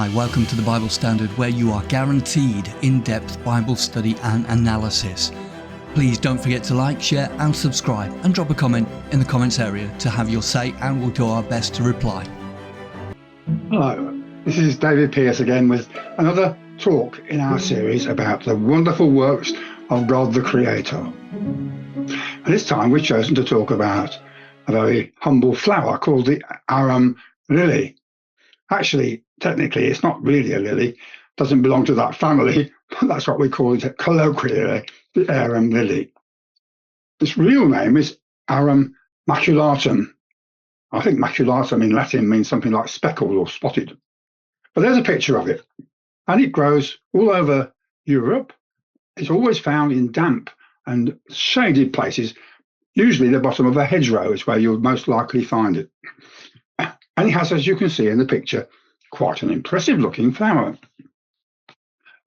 Hi, welcome to the Bible Standard, where you are guaranteed in-depth Bible study and analysis. Please don't forget to like, share and subscribe, and drop a comment in the comments area to have your say, and we'll do our best to reply. Hello, this is David Pearce again with another talk in our series about the wonderful works of God the Creator. And this time we've chosen to talk about a very humble flower called the Arum Lily. Actually, technically, it's not really a lily, it doesn't belong to that family, but that's what we call it colloquially, the Arum Lily. Its real name is Arum maculatum. I think maculatum in Latin means something like speckled or spotted. But there's a picture of it, and it grows all over Europe. It's always found in damp and shaded places. Usually the bottom of a hedgerow is where you'll most likely find it. And it has, as you can see in the picture, quite an impressive looking flower.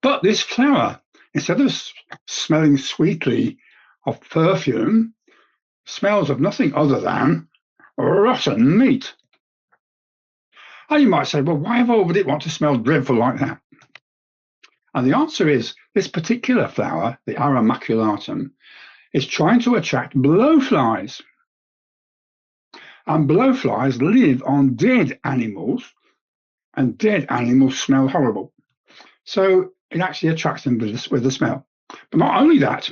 But this flower, instead of smelling sweetly of perfume, smells of nothing other than rotten meat. And you might say, well, why would it want to smell dreadful like that? And the answer is, this particular flower, the Arum maculatum, is trying to attract blowflies. And blowflies live on dead animals, and dead animals smell horrible. So it actually attracts them with the smell. But not only that,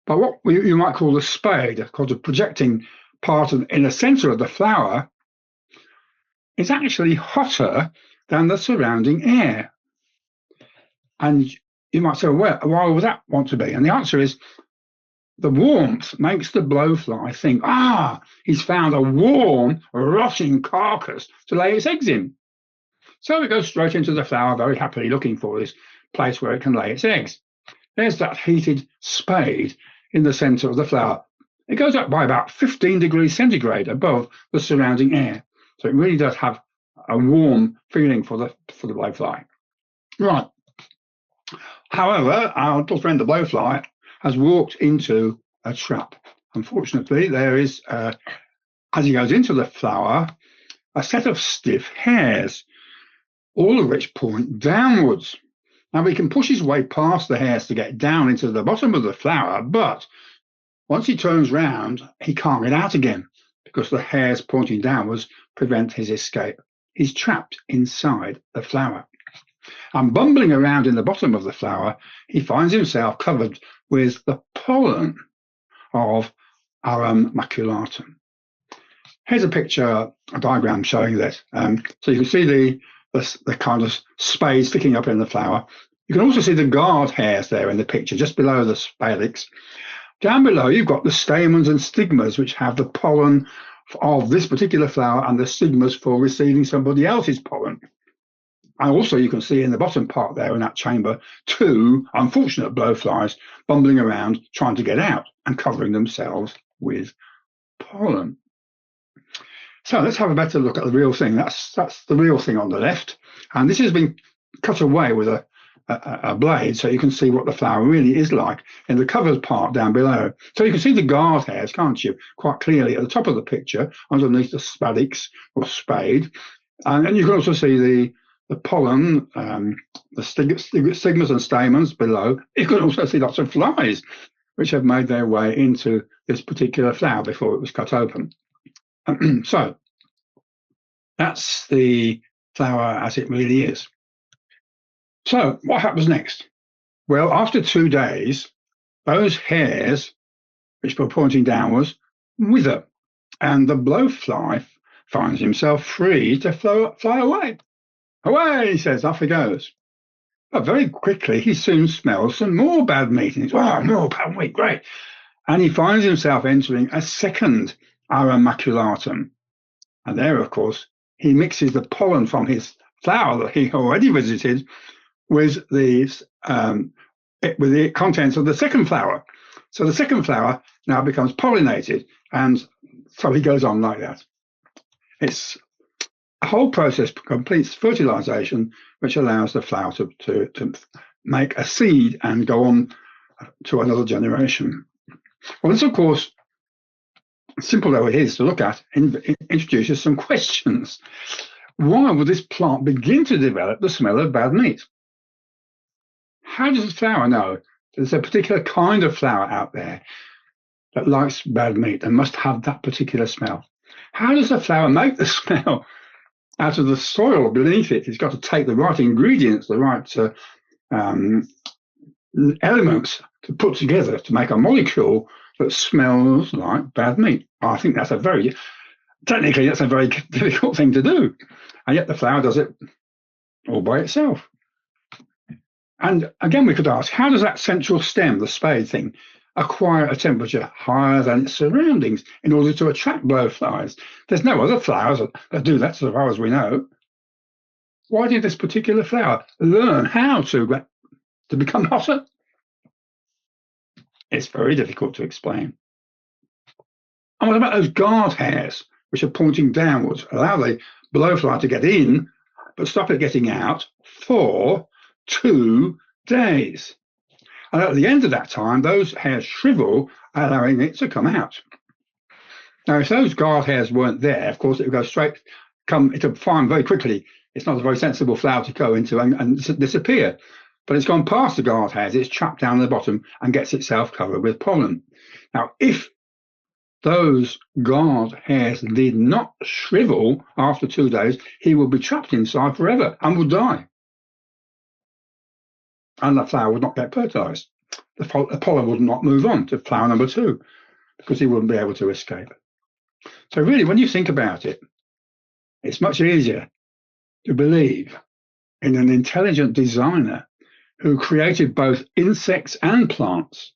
but what you might call the spade, called the projecting part in the center of the flower, is actually hotter than the surrounding air. And you might say, well, why would that want to be? And the answer is, the warmth makes the blowfly think, he's found a warm, rotting carcass to lay its eggs in. So it goes straight into the flower, very happily looking for this place where it can lay its eggs. There's that heated spade in the center of the flower. It goes up by about 15 degrees centigrade above the surrounding air. So it really does have a warm feeling for the blowfly. Right. However, our little friend the blowfly has walked into a trap. Unfortunately, there is, as he goes into the flower, a set of stiff hairs, all of which point downwards. Now, he can push his way past the hairs to get down into the bottom of the flower, but once he turns round, he can't get out again because the hairs pointing downwards prevent his escape. He's trapped inside the flower. And bumbling around in the bottom of the flower, he finds himself covered with the pollen of Arum maculatum. Here's a picture, a diagram showing this. So you can see the kind of spade sticking up in the flower. You can also see the guard hairs there in the picture, just below the spadix. Down below, you've got the stamens and stigmas, which have the pollen of this particular flower and the stigmas for receiving somebody else's pollen. And also you can see in the bottom part there in that chamber, two unfortunate blowflies bumbling around trying to get out and covering themselves with pollen. So let's have a better look at the real thing. That's the real thing on the left. And this has been cut away with a blade so you can see what the flower really is like in the covered part down below. So you can see the guard hairs, can't you, quite clearly at the top of the picture underneath the spadix or spade. And you can also see the pollen, the stigmas and stamens below. You can also see lots of flies which have made their way into this particular flower before it was cut open. So that's the flower as it really is. So what happens next? Well, after 2 days, those hairs which were pointing downwards wither, and the blowfly finds himself free to fly away. Away, he says, off he goes. But very quickly, he soon smells some more bad meat. And he's, more bad meat, great. And he finds himself entering a second Arum maculatum. And there, of course, he mixes the pollen from his flower that he already visited with the contents of the second flower. So the second flower now becomes pollinated. And so he goes on like that. It's a whole process completes fertilization, which allows the flower to make a seed and go on to another generation. Well, this, of course, simple though it is to look at, introduces some questions. why would this plant begin to develop the smell of bad meat? How does the flower know there's a particular kind of flower out there that likes bad meat and must have that particular smell? How does the flower make the smell out of the soil beneath it? It's got to take the right ingredients, the right elements to put together to make a molecule that smells like bad meat. I think that's technically that's a very difficult thing to do. And yet the flower does it all by itself. And again, we could ask, how does that central stem, the spade thing, acquire a temperature higher than its surroundings in order to attract blowflies? There's no other flowers that do that, so far as we know. Why did this particular flower learn how to become hotter? It's very difficult to explain. And what about those guard hairs, which are pointing downwards, allow the blowfly to get in, but stop it getting out for 2 days? And at the end of that time, those hairs shrivel, allowing it to come out. Now, if those guard hairs weren't there, of course, it would go straight, it would find very quickly it's not a very sensible flower to go into and disappear. But it's gone past the guard hairs, it's trapped down the bottom and gets itself covered with pollen. Now, if those guard hairs did not shrivel after 2 days, he will be trapped inside forever and will die. And the flower would not get fertilized. The pollen would not move on to flower number 2 because he wouldn't be able to escape. So really, when you think about it, it's much easier to believe in an intelligent designer who created both insects and plants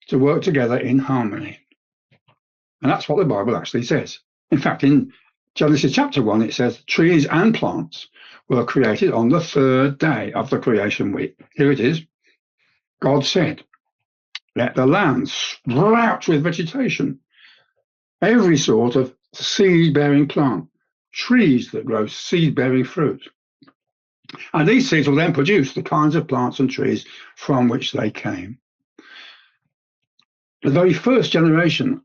to work together in harmony. And that's what the Bible actually says. In fact, in Genesis chapter 1, it says trees and plants were created on the 3rd day of the creation week. Here it is. God said, let the land sprout with vegetation, every sort of seed-bearing plant, trees that grow seed-bearing fruit. And these seeds will then produce the kinds of plants and trees from which they came. The very first generation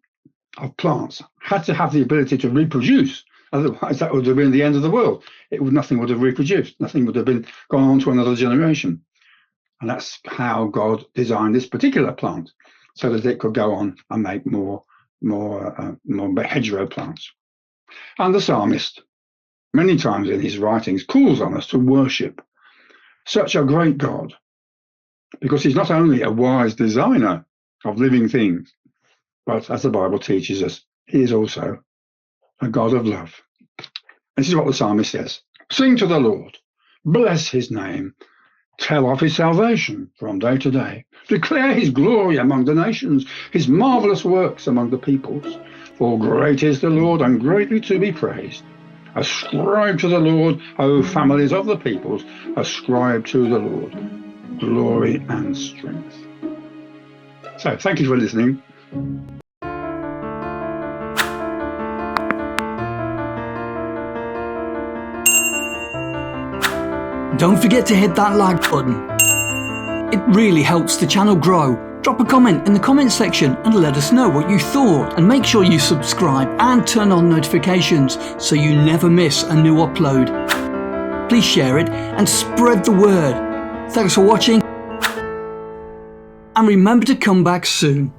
of plants had to have the ability to reproduce. Otherwise, that would have been the end of the world. Nothing would have reproduced. Nothing would have gone on to another generation. And that's how God designed this particular plant, so that it could go on and make more hedgerow plants. And the psalmist, many times in his writings, calls on us to worship such a great God, because he's not only a wise designer of living things, but as the Bible teaches us, he is also a God of love. This is what the psalmist says. Sing to the Lord, bless his name, tell of his salvation from day to day. Declare his glory among the nations, his marvelous works among the peoples. For great is the Lord and greatly to be praised. Ascribe to the Lord, O families of the peoples, ascribe to the Lord glory and strength. So, thank you for listening. Don't forget to hit that like button. It really helps the channel grow. Drop a comment in the comments section and let us know what you thought. And make sure you subscribe and turn on notifications so you never miss a new upload. Please share it and spread the word. Thanks for watching. And remember to come back soon.